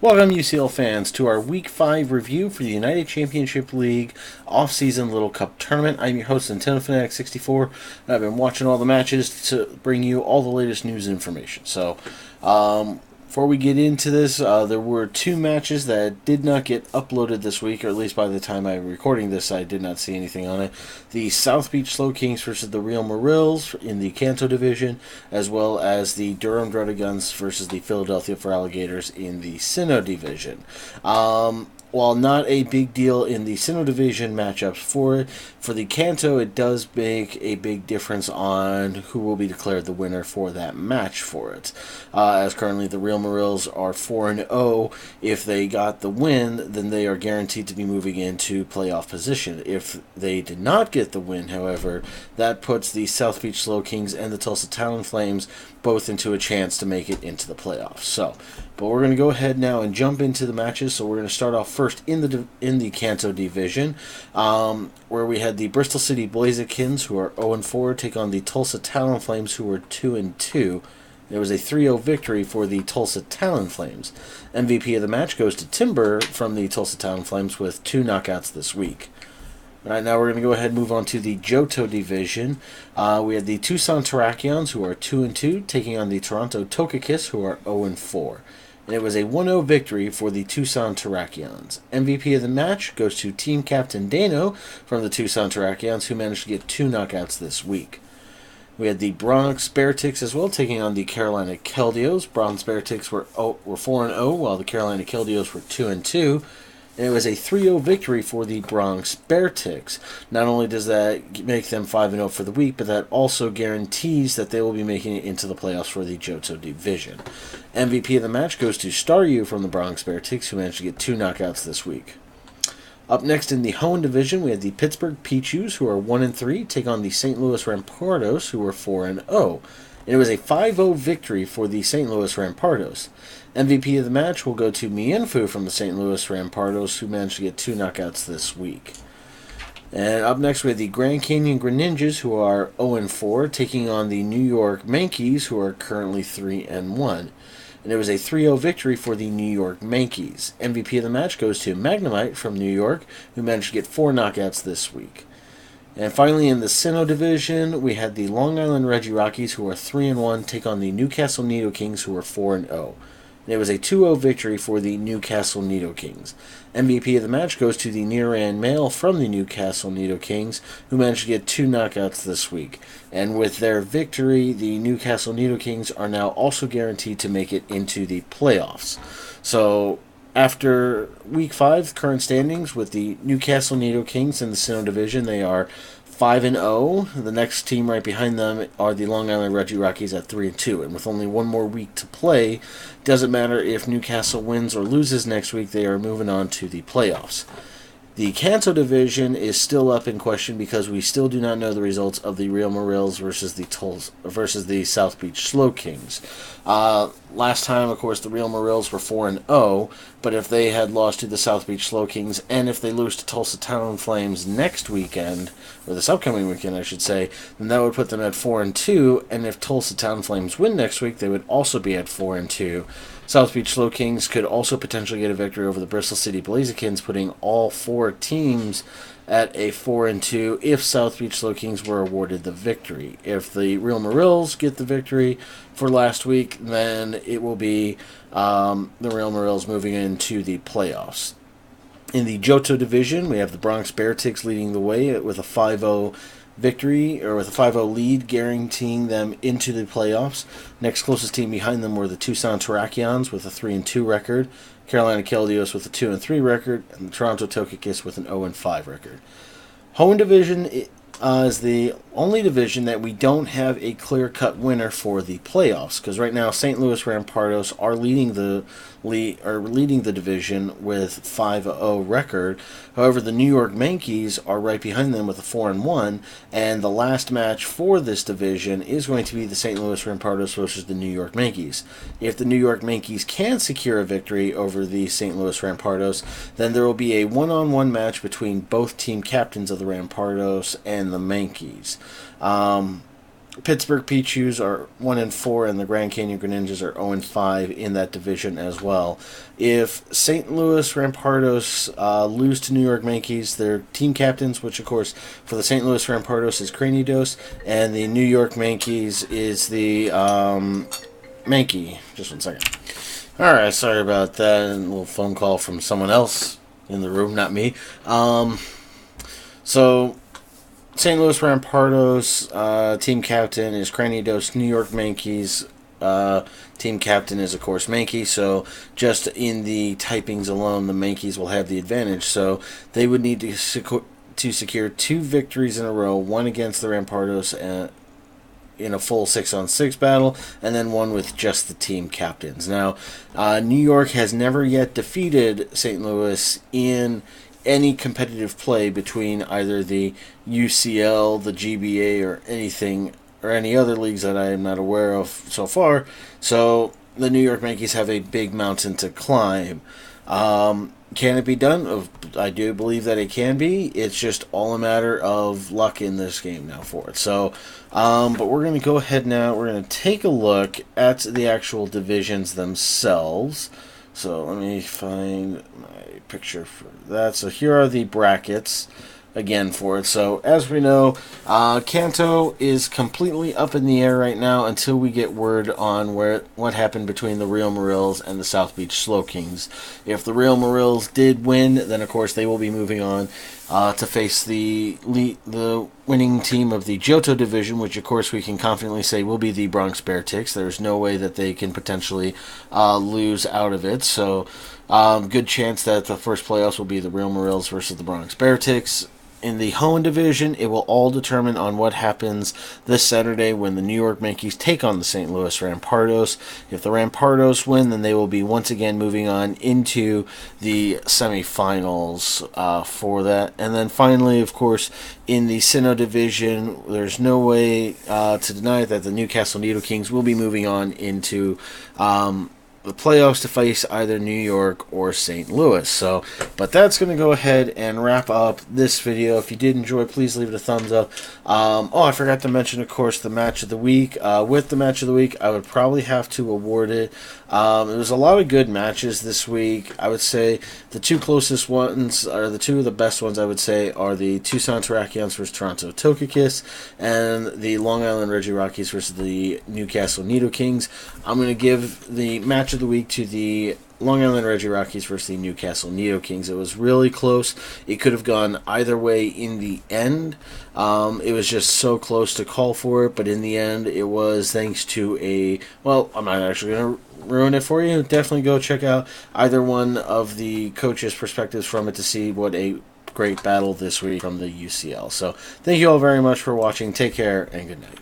Welcome, UCL fans, to our Week 5 review for the United Championship League off-season Little Cup Tournament. I'm your host, Nintendo Fanatic 64, and I've been watching all the matches to bring you all the latest news and information. Before we get into this, there were two matches that did not get uploaded this week, or at least by the time I'm recording this, I did not see anything on it. The South Beach Slow Kings versus the Real Marills in the Kanto Division, as well as the Durham Dreaded Guns versus the Philadelphia for Alligators in the Sinnoh Division. While not a big deal in the Sinnoh Division matchups for the Kanto, it does make a big difference on who will be declared the winner for that match for it. As currently the Real Marills are 4-0. If they got the win, then they are guaranteed to be moving into playoff position. If they did not get the win, however, that puts the South Beach Slow Kings and the Tulsa Talon Flames both into a chance to make it into the playoffs. But we're going to go ahead now and jump into the matches. So we're going to start off first in the Kanto Division, where we had the Bristol City Blazekins, who are 0-4, take on the Tulsa Talon Flames, who are 2-2. There was a 3-0 victory for the Tulsa Talon Flames. MVP of the match goes to Timber from the Tulsa Talon Flames with 2 knockouts this week. All right, now we're going to go ahead and move on to the Johto Division. We had the Tucson Terrakions, who are 2-2, taking on the Toronto Tokakis, who are 0-4. And it was a 1-0 victory for the Tucson Terrakions. MVP of the match goes to Team Captain Dano from the Tucson Terrakions, who managed to get 2 knockouts this week. We had the Bronx Bearticks as well, taking on the Carolina Keldios. Bronx Bearticks were 4-0, while the Carolina Keldios were 2-2. And it was a 3-0 victory for the Bronx Bearticks. Not only does that make them 5-0 for the week, but that also guarantees that they will be making it into the playoffs for the Johto Division. MVP of the match goes to Staryu from the Bronx Bearticks, who managed to get 2 knockouts this week. Up next in the Hoenn Division, we had the Pittsburgh Pichus, who are 1-3, take on the St. Louis Rampardos, who are 4-0. And it was a 5-0 victory for the St. Louis Rampardos. MVP of the match will go to Mienfu from the St. Louis Rampardos, who managed to get 2 knockouts this week. And up next, we have the Grand Canyon Greninjas, who are 0-4, taking on the New York Mankeys, who are currently 3-1. And it was a 3-0 victory for the New York Mankeys. MVP of the match goes to Magnemite from New York, who managed to get 4 knockouts this week. And finally, in the Sinnoh Division, we had the Long Island Reggie Rockies, who are 3-1, take on the Newcastle Nido-Kings, who are 4-0. And it was a 2-0 victory for the Newcastle Nido-Kings. MVP of the match goes to the Niran Male from the Newcastle Nido-Kings, who managed to get 2 knockouts this week. And with their victory, the Newcastle Nido-Kings are now also guaranteed to make it into the playoffs. So, after Week 5, current standings with the Newcastle Nido-Kings in the Sinnoh Division, they are 5-0. The next team right behind them are the Long Island Reggie Rockies at 3-2. And with only one more week to play, doesn't matter if Newcastle wins or loses next week, they are moving on to the playoffs. The Kanto Division is still up in question because we still do not know the results of the Real Marills versus the South Beach Slow Kings. Last time, of course, the Real Marills were 4-0, but if they had lost to the South Beach Slow Kings, and if they lose to Tulsa Talon Flames next weekend, or this upcoming weekend, I should say, then that would put them at 4-2, and if Tulsa Talon Flames win next week, they would also be at 4-2. South Beach Slow Kings could also potentially get a victory over the Bristol City Blazekins, putting all 4 teams at a 4-2 if South Beach Slow Kings were awarded the victory. If the Real Marills get the victory for last week, then it will be the Real Marills moving into the playoffs. In the Johto Division, we have the Bronx Bearticks leading the way with a 5-0 victory, or with a 5-0 lead, guaranteeing them into the playoffs. Next closest team behind them were the Tucson Terrakions with a 3-2 record, Carolina Keldios with a 2-3 record, and the Toronto Tokakis with an 0-5 record. Hoenn Division is the only division that we don't have a clear-cut winner for the playoffs, because right now St. Louis Rampardos are leading the division with 5-0 record. However, the New York Mankeys are right behind them with a 4-1, and the last match for this division is going to be the St. Louis Rampardos versus the New York Mankeys. If the New York Mankeys can secure a victory over the St. Louis Rampardos, then there will be a one-on-one match between both team captains of the Rampardos and the Mankeys. Pittsburgh Pichus are 1-4, and the Grand Canyon Greninjas are 0-5 in that division as well. If St. Louis Rampardos lose to New York Yankees, their team captains, which of course for the St. Louis Rampardos is Cranidos, and the New York Yankees is the Mankey. Just 1 second. All right, sorry about that. A little phone call from someone else in the room, not me. So St. Louis Rampardos team captain is Cranidos. New York Yankees team captain is, of course, Mankey. So just in the typings alone, the Yankees will have the advantage. So they would need to secure 2 victories in a row, one against the Rampardos in a full 6-on-6 battle, and then one with just the team captains. Now, New York has never yet defeated St. Louis in any competitive play between either the UCL, the GBA, or anything, or any other leagues that I am not aware of so far. So the New York Yankees have a big mountain to climb. Can it be done? I do believe that it can be. It's just all a matter of luck in this game now for it. So, but we're going to go ahead now. We're going to take a look at the actual divisions themselves. So let me find my picture for that. So here are the brackets again for it. So as we know, Kanto is completely up in the air right now until we get word on what happened between the Real Marills and the South Beach Slow Kings. If the Real Marills did win, then of course they will be moving on to face the winning team of the Johto division, which of course we can confidently say will be the Bronx Bear Ticks. There's no way that they can potentially lose out of it. So good chance that the first playoffs will be the Real Marills versus the Bronx Bear Ticks. In the Hoenn division, it will all determine on what happens this Saturday when the New York Yankees take on the St. Louis Rampardos. If the Rampardos win, then they will be once again moving on into the semifinals for that. And then finally, of course, in the Sinnoh division, there's no way to deny that the Newcastle Needle Kings will be moving on into the playoffs to face either New York or St. Louis. So, but that's going to go ahead and wrap up this video. If you did enjoy, please leave it a thumbs up. I forgot to mention, of course, the match of the week. With the match of the week, I would probably have to award it. There was a lot of good matches this week. I would say the 2 closest ones, or the 2 of the best ones, I would say, are the Tucson Terrakions versus Toronto Tokakis, and the Long Island Reggie Rockies versus the Newcastle Needle Kings. I'm going to give the match of the week to the Long Island Reggie Rockies versus the Newcastle Needle Kings. It was really close. It could have gone either way in the end. It was just so close to call for it, but in the end, it was thanks to I'm not actually going to ruin it for you. Definitely go check out either one of the coaches' perspectives from it to see what a great battle this week from the UCL. So thank you all very much for watching. Take care and good night.